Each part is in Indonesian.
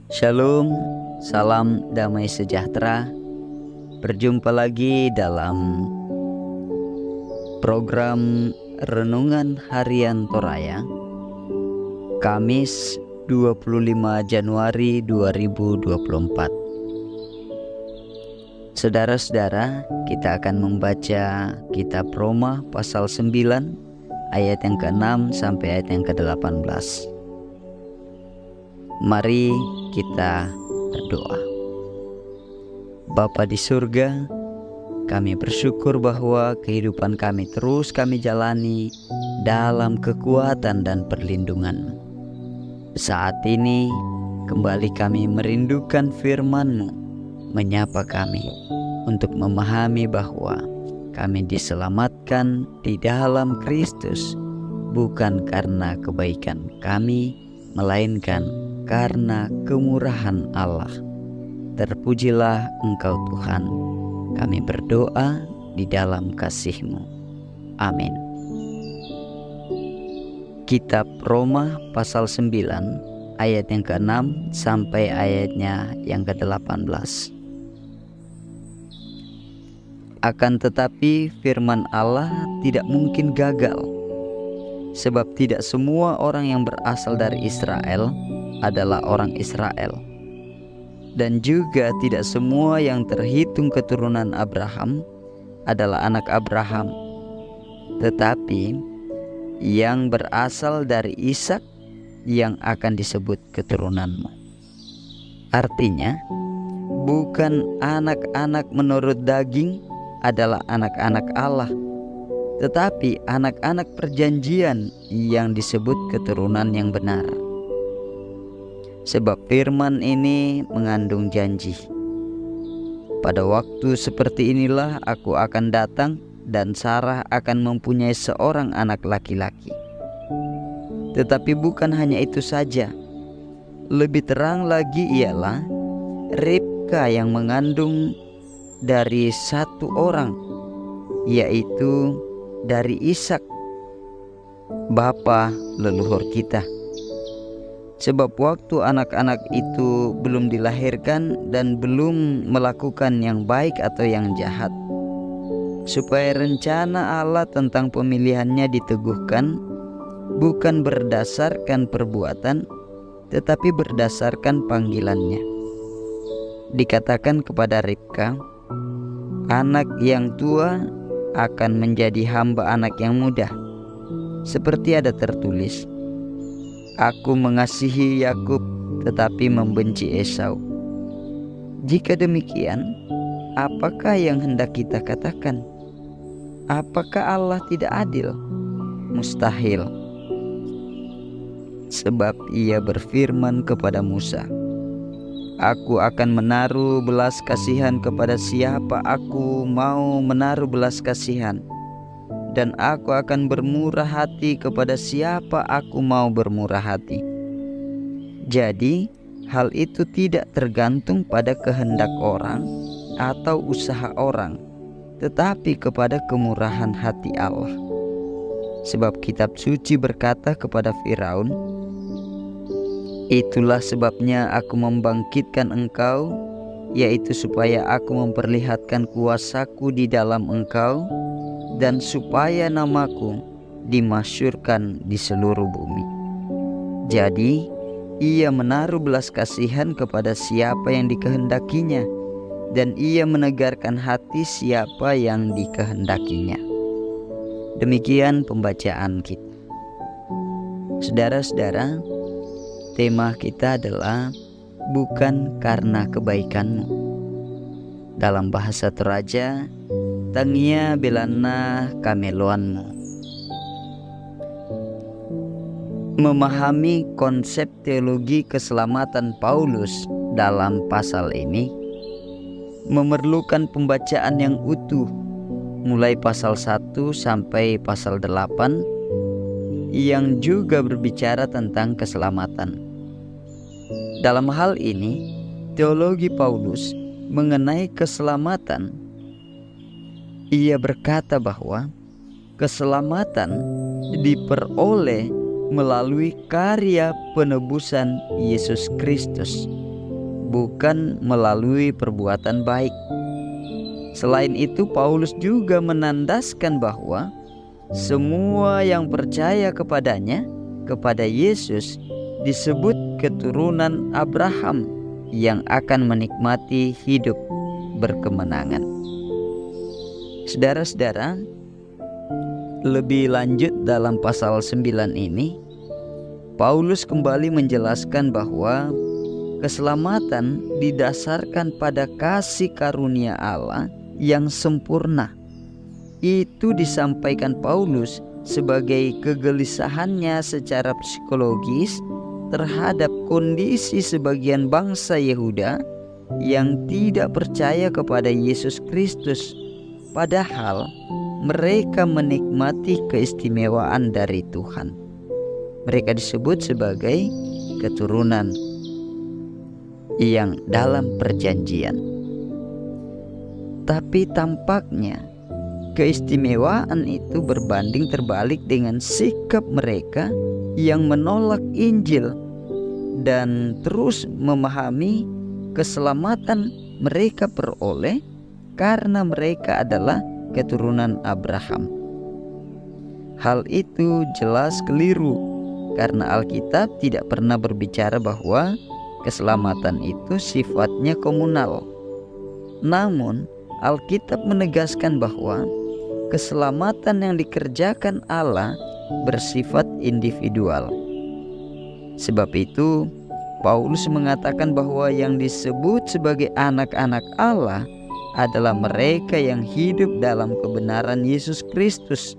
Shalom, salam damai sejahtera. Berjumpa lagi dalam program Renungan Harian Toraya, Kamis 25 Januari 2024. Saudara-saudara, kita akan membaca kitab Roma pasal 9 ayat yang ke-6 sampai ayat yang ke-18. Mari kita berdoa. Bapa di surga, kami bersyukur bahwa kehidupan kami terus kami jalani dalam kekuatan dan perlindungan-Mu. Saat ini kembali kami merindukan firman-Mu, menyapa kami untuk memahami bahwa kami diselamatkan di dalam Kristus bukan karena kebaikan kami, melainkan karena kemurahan Allah. Terpujilah Engkau Tuhan. Kami berdoa di dalam kasih-Mu. Amin. Kitab Roma pasal 9 ayat yang ke-6 sampai ayatnya yang ke-18. Akan tetapi firman Allah tidak mungkin gagal, sebab tidak semua orang yang berasal dari Israel adalah orang Israel, dan juga tidak semua yang terhitung keturunan Abraham adalah anak Abraham. Tetapi yang berasal dari Ishak yang akan disebut keturunanmu. Artinya, bukan anak-anak menurut daging adalah anak-anak Allah, tetapi anak-anak perjanjian yang disebut keturunan yang benar. Sebab firman ini mengandung janji. Pada waktu seperti inilah aku akan datang dan Sarah akan mempunyai seorang anak laki-laki. Tetapi bukan hanya itu saja. Lebih terang lagi ialah Ribka yang mengandung dari satu orang, yaitu dari Ishak, bapa leluhur kita. Sebab waktu anak-anak itu belum dilahirkan dan belum melakukan yang baik atau yang jahat, supaya rencana Allah tentang pemilihannya diteguhkan, bukan berdasarkan perbuatan, tetapi berdasarkan panggilannya. Dikatakan kepada Ribka, anak yang tua akan menjadi hamba anak yang muda, seperti ada tertulis, Aku mengasihi Yakub tetapi membenci Esau. Jika demikian, apakah yang hendak kita katakan? Apakah Allah tidak adil? Mustahil. Sebab Ia berfirman kepada Musa, Aku akan menaruh belas kasihan kepada siapa aku mau menaruh belas kasihan, dan aku akan bermurah hati kepada siapa aku mau bermurah hati. Jadi, hal itu tidak tergantung pada kehendak orang atau usaha orang, tetapi kepada kemurahan hati Allah. Sebab kitab suci berkata kepada Firaun, Itulah sebabnya aku membangkitkan engkau, yaitu supaya aku memperlihatkan kuasaku di dalam engkau, dan supaya namaku dimasyhurkan di seluruh bumi. Jadi, Ia menaruh belas kasihan kepada siapa yang dikehendakinya, dan Ia menegarkan hati siapa yang dikehendakinya. Demikian pembacaan kita. Saudara-saudara, tema kita adalah bukan karena kebaikanmu. Dalam bahasa Toraja, Tangia belana kameloanmu. Memahami konsep teologi keselamatan Paulus dalam pasal ini memerlukan pembacaan yang utuh, mulai pasal 1 sampai pasal 8, yang juga berbicara tentang keselamatan. Dalam hal ini, teologi Paulus mengenai keselamatan, ia berkata bahwa keselamatan diperoleh melalui karya penebusan Yesus Kristus bukan melalui perbuatan baik. Selain itu, Paulus juga menandaskan bahwa semua yang percaya kepadanya, kepada Yesus, disebut keturunan Abraham yang akan menikmati hidup berkemenangan. Saudara-saudara, lebih lanjut dalam pasal 9 ini, Paulus kembali menjelaskan bahwa keselamatan didasarkan pada kasih karunia Allah yang sempurna. Itu disampaikan Paulus sebagai kegelisahannya secara psikologis terhadap kondisi sebagian bangsa Yehuda yang tidak percaya kepada Yesus Kristus, padahal mereka menikmati keistimewaan dari Tuhan. Mereka disebut sebagai keturunan yang dalam perjanjian. Tapi tampaknya keistimewaan itu berbanding terbalik dengan sikap mereka yang menolak Injil dan terus memahami keselamatan mereka peroleh karena mereka adalah keturunan Abraham. Hal itu jelas keliru karena Alkitab tidak pernah berbicara bahwa keselamatan itu sifatnya komunal. Namun Alkitab menegaskan bahwa keselamatan yang dikerjakan Allah bersifat individual. Sebab itu, Paulus mengatakan bahwa yang disebut sebagai anak-anak Allah adalah mereka yang hidup dalam kebenaran Yesus Kristus,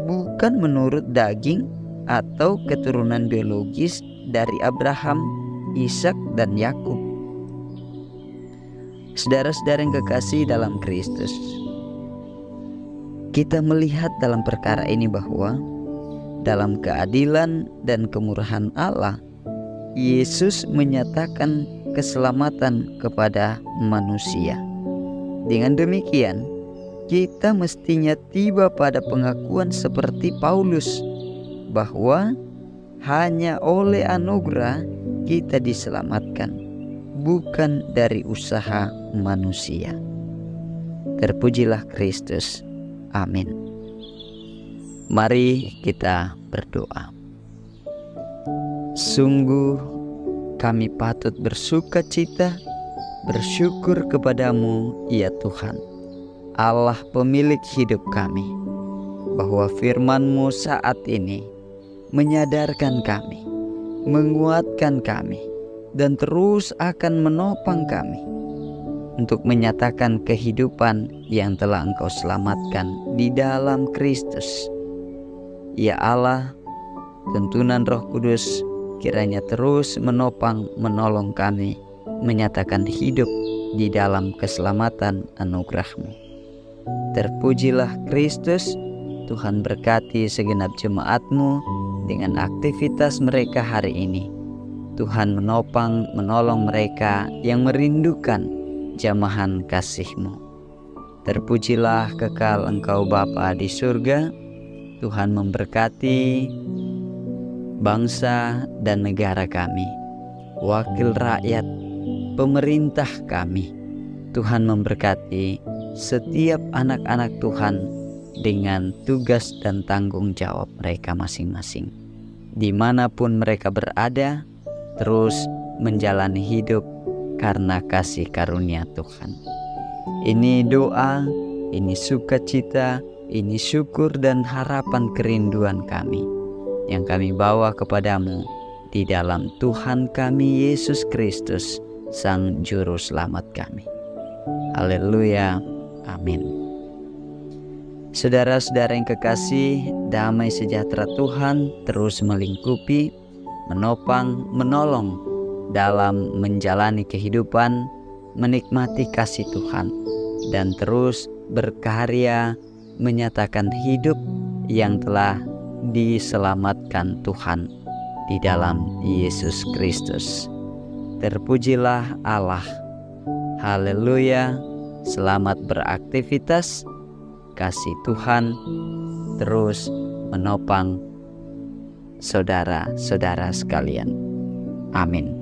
bukan menurut daging atau keturunan biologis dari Abraham, Ishak, dan Yakub. Saudara-saudara yang kekasih dalam Kristus, kita melihat dalam perkara ini bahwa dalam keadilan dan kemurahan Allah, Yesus menyatakan keselamatan kepada manusia. Dengan demikian, kita mestinya tiba pada pengakuan seperti Paulus bahwa hanya oleh anugerah kita diselamatkan, bukan dari usaha manusia. Terpujilah Kristus. Amin. Mari kita berdoa. Sungguh kami patut bersukacita, bersyukur kepadamu ya Tuhan, Allah pemilik hidup kami, bahwa firman-Mu saat ini menyadarkan kami, menguatkan kami, dan terus akan menopang kami untuk menyatakan kehidupan yang telah Engkau selamatkan di dalam Kristus. Ya Allah, tuntunan Roh Kudus kiranya terus menopang menolong kami menyatakan hidup di dalam keselamatan anugerah-Mu. Terpujilah Kristus. Tuhan berkati segenap jemaat-Mu dengan aktivitas mereka hari ini. Tuhan menopang menolong mereka yang merindukan jamahan kasih-Mu. Terpujilah kekal Engkau Bapa di surga. Tuhan memberkati bangsa dan negara kami, wakil rakyat, pemerintah kami. Tuhan memberkati setiap anak-anak Tuhan dengan tugas dan tanggung jawab mereka masing-masing. Dimanapun mereka berada, terus menjalani hidup karena kasih karunia Tuhan. Ini doa, ini sukacita, ini syukur dan harapan kerinduan kami yang kami bawa kepadamu di dalam Tuhan kami Yesus Kristus, Sang Juru Selamat kami. Haleluya, amin. Saudara-saudara yang kekasih, damai sejahtera Tuhan terus melingkupi, menopang, menolong dalam menjalani kehidupan, menikmati kasih Tuhan, dan terus berkarya menyatakan hidup yang telah diselamatkan Tuhan di dalam Yesus Kristus. Terpujilah Allah. Haleluya. Selamat beraktivitas. Kasih Tuhan terus menopang saudara-saudara sekalian. Amin.